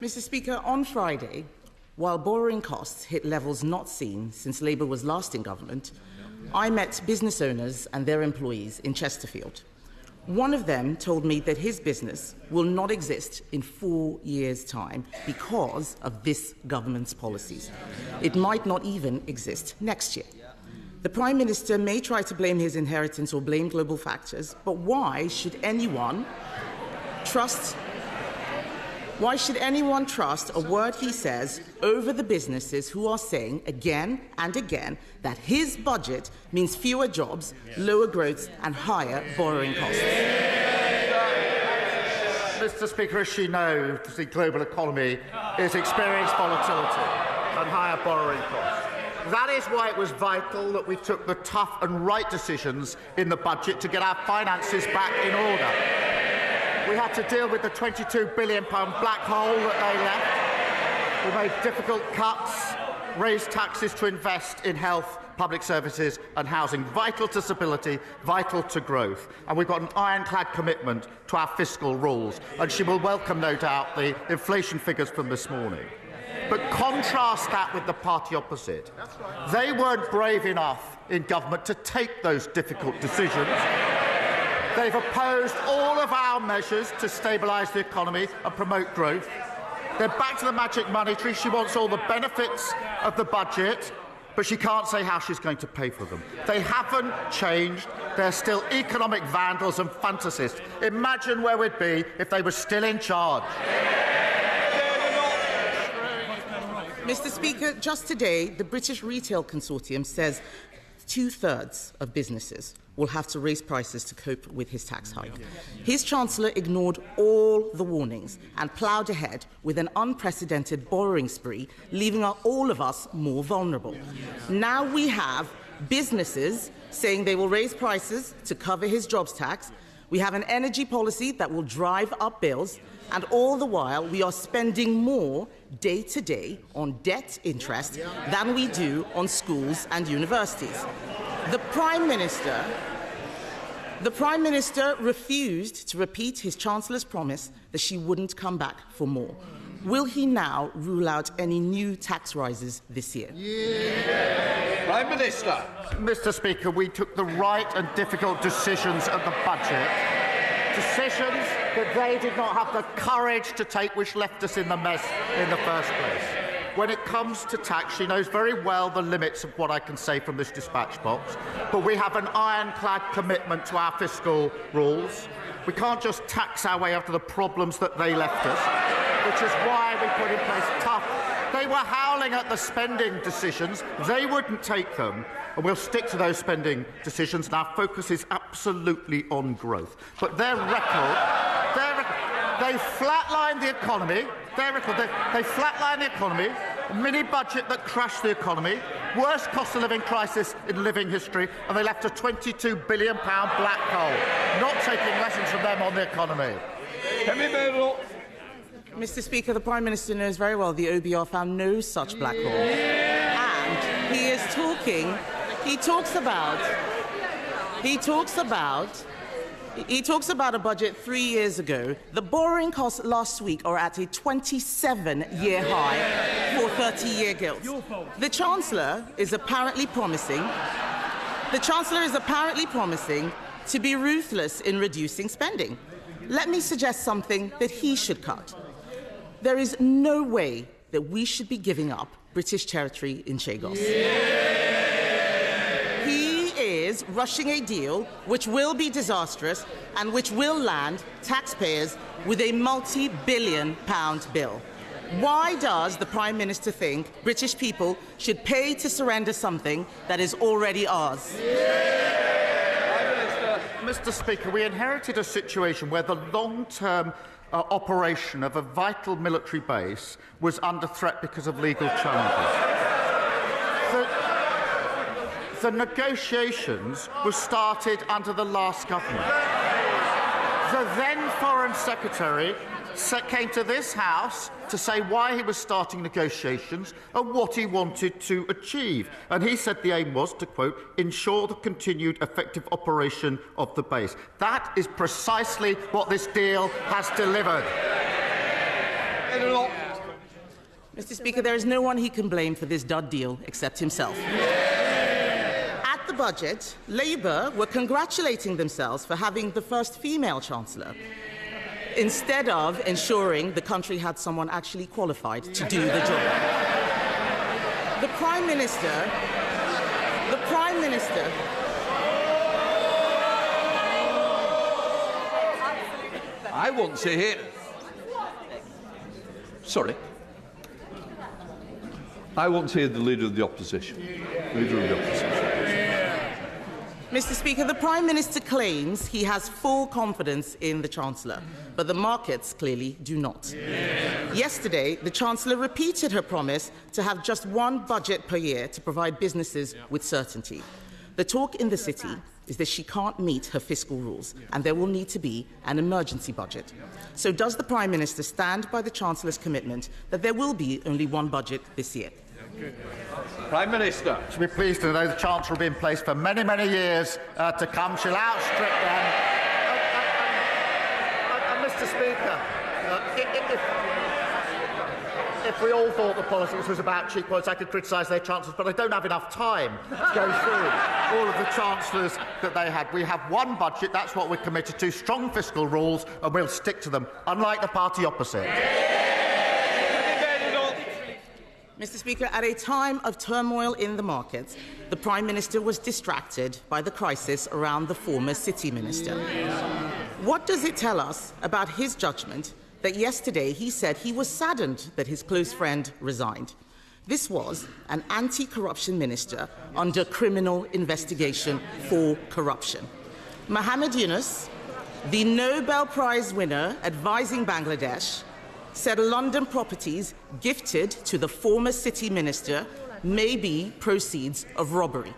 Mr. Speaker, on Friday, while borrowing costs hit levels not seen since Labour was last in government, I met business owners and their employees in Chesterfield. One of them told me that his business will not exist in 4 years' time because of this government's policies. It might not even exist next year. The Prime Minister may try to blame his inheritance or blame global factors, but why should anyone trust a word he says over the businesses who are saying again and again that his budget means fewer jobs, lower growth and higher borrowing costs? Mr. Speaker, as she knows, the global economy is experiencing volatility and higher borrowing costs. That is why it was vital that we took the tough and right decisions in the budget to get our finances back in order. We had to deal with the £22 billion black hole that they left. We made difficult cuts, raised taxes to invest in health, public services and housing, vital to stability, vital to growth. And we've got an ironclad commitment to our fiscal rules. And she will welcome, no doubt, the inflation figures from this morning. But contrast that with the party opposite. They weren't brave enough in government to take those difficult decisions. They've opposed all of our measures to stabilise the economy and promote growth. They're back to the magic money tree. She wants all the benefits of the budget, but she can't say how she's going to pay for them. They haven't changed. They're still economic vandals and fantasists. Imagine where we'd be if they were still in charge. Mr. Speaker, just today, the British Retail Consortium says 2/3 of businesses will have to raise prices to cope with his tax hike. His Chancellor ignored all the warnings and ploughed ahead with an unprecedented borrowing spree, leaving all of us more vulnerable. Now we have businesses saying they will raise prices to cover his jobs tax. We have an energy policy that will drive up bills, and all the while we are spending more day to day on debt interest than we do on schools and universities. The Prime Minister refused to repeat his Chancellor's promise that she wouldn't come back for more. Will he now rule out any new tax rises this year? Prime Minister. Mr. Speaker, we took the right and difficult decisions at the budget, decisions that they did not have the courage to take, which left us in the mess in the first place. When it comes to tax, she knows very well the limits of what I can say from this dispatch box, but we have an ironclad commitment to our fiscal rules. We can't just tax our way out of the problems that they left us, which is why we put in place tough. They were howling at the spending decisions. They wouldn't take them, and we'll stick to those spending decisions, and our focus is absolutely on growth. But their record, they flatlined the economy. They flatlined the economy, a mini-budget that crashed the economy, worst cost of living crisis in living history, and they left a £22 billion black hole, not taking lessons from them on the economy. Kemi Badenoch. Mr. Speaker, the Prime Minister knows very well the OBR found no such black hole. And he talks about a budget 3 years ago. The borrowing costs last week are at a 27-year high for 30-year gilts. The Chancellor is apparently promising to be ruthless in reducing spending. Let me suggest something that he should cut. There is no way that we should be giving up British territory in Chagos. He is rushing a deal which will be disastrous and which will land taxpayers with a multi-billion-pound bill. Why does the Prime Minister think British people should pay to surrender something that is already ours? Mr. Speaker, we inherited a situation where the long-term operation of a vital military base was under threat because of legal challenges. The negotiations were started under the last government. The then Foreign Secretary came to this House to say why he was starting negotiations and what he wanted to achieve. And he said the aim was to, quote, ensure the continued effective operation of the base. That is precisely what this deal has delivered. Mr. Speaker, there is no one he can blame for this dud deal except himself. At the budget, Labour were congratulating themselves for having the first female Chancellor, instead of ensuring the country had someone actually qualified to do the job. The Prime Minister... I want to hear... Sorry. I want to hear the Leader of the Opposition. Mr. Speaker, the Prime Minister claims he has full confidence in the Chancellor, but the markets clearly do not. Yesterday, the Chancellor repeated her promise to have just one budget per year to provide businesses with certainty. The talk in the city is that she can't meet her fiscal rules, and there will need to be an emergency budget. So does the Prime Minister stand by the Chancellor's commitment that there will be only one budget this year? Prime Minister. She'll be pleased to know the Chancellor will be in place for many, many years to come. She'll outstrip them. Mr. Speaker, if we all thought the politics was about cheap points, I could criticise their chancellors, but I don't have enough time to go through all of the chancellors that they had. We have one budget, that's what we're committed to, strong fiscal rules, and we'll stick to them, unlike the party opposite. Mr. Speaker, at a time of turmoil in the markets, the Prime Minister was distracted by the crisis around the former City Minister. What does it tell us about his judgment that yesterday he said he was saddened that his close friend resigned? This was an anti-corruption minister under criminal investigation for corruption. Mohammed Yunus, the Nobel Prize winner advising Bangladesh, said London properties gifted to the former city minister may be proceeds of robbery.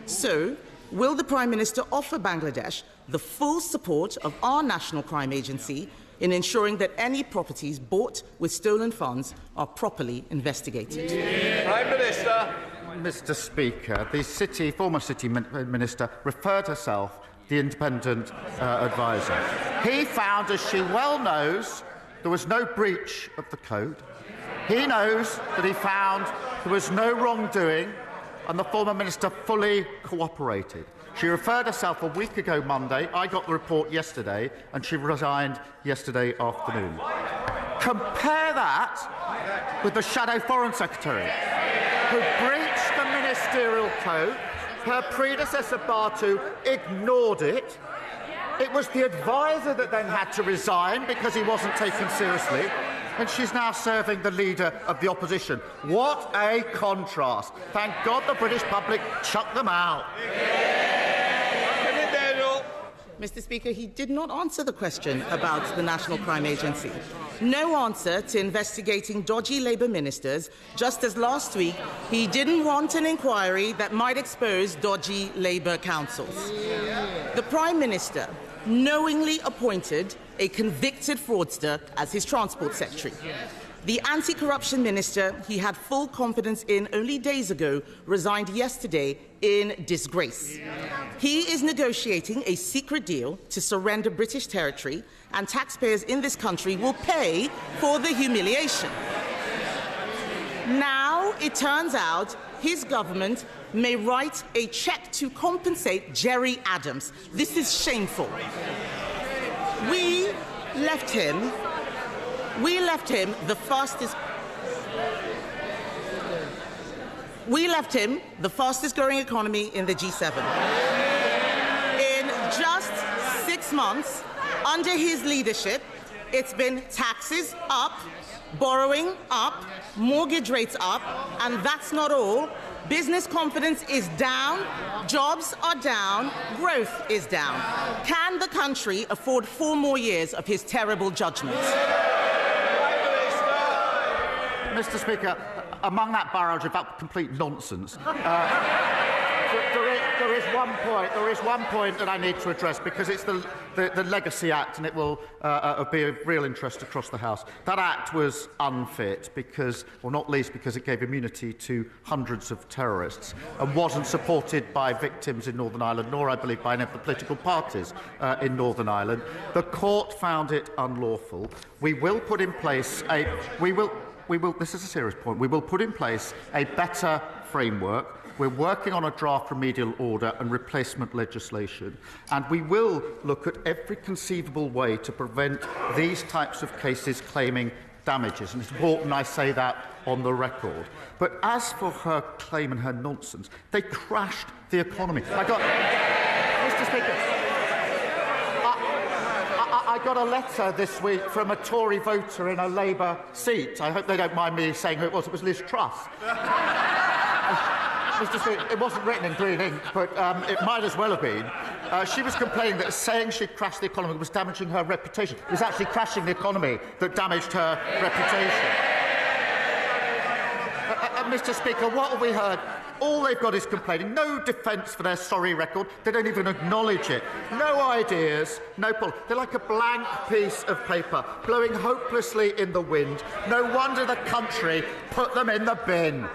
So, will the Prime Minister offer Bangladesh the full support of our National Crime Agency in ensuring that any properties bought with stolen funds are properly investigated? Prime Minister. Mr. Speaker, the former City Minister referred herself the independent adviser. He found, as she well knows, there was no breach of the code. He knows that he found there was no wrongdoing, and the former minister fully cooperated. She referred herself a week ago Monday. I got the report yesterday, and she resigned yesterday afternoon. Compare that with the Shadow Foreign Secretary, who breached the ministerial code. Her predecessor, Batu, ignored it. It was the adviser that then had to resign because he wasn't taken seriously, and she's now serving the leader of the opposition. What a contrast. Thank God the British public chucked them out. Kemi Badenoch. Mr. Speaker, he did not answer the question about the National Crime Agency. No answer to investigating dodgy Labour ministers, just as last week he didn't want an inquiry that might expose dodgy Labour councils. The Prime Minister knowingly appointed a convicted fraudster as his Transport Secretary. The anti-corruption minister he had full confidence in only days ago resigned yesterday in disgrace. He is negotiating a secret deal to surrender British territory, and taxpayers in this country will pay for the humiliation. Now it turns out his government may write a cheque to compensate Jerry Adams. This is shameful. We left him the fastest growing economy in the G7. In just 6 months, under his leadership, it's been taxes up, borrowing up, mortgage rates up, and that's not all. Business confidence is down, jobs are down, growth is down. Can the country afford 4 more years of his terrible judgments? Mr. Speaker, among that barrage of complete nonsense, there is one point that I need to address, because it's the Legacy Act, and it will be of real interest across the House. That Act was unfit because, well, not least because it gave immunity to hundreds of terrorists and wasn't supported by victims in Northern Ireland, nor, I believe, by any of the political parties in Northern Ireland. The court found it unlawful. We will put in place this is a serious point, we will put in place a better framework. We're working on a draft remedial order and replacement legislation, and we will look at every conceivable way to prevent these types of cases claiming damages. And it's important I say that on the record. But as for her claim and her nonsense, they crashed the economy. Mr. Speaker, I got a letter this week from a Tory voter in a Labour seat. I hope they don't mind me saying who it was. It was Liz Truss. Mr. Speaker, it wasn't written in green ink, but it might as well have been. She was complaining that saying she'd crashed the economy was damaging her reputation. It was actually crashing the economy that damaged her reputation. Mr. Speaker, what have we heard? All they've got is complaining. No defence for their sorry record. They don't even acknowledge it. No ideas, no policy. They're like a blank piece of paper, blowing hopelessly in the wind. No wonder the country put them in the bin.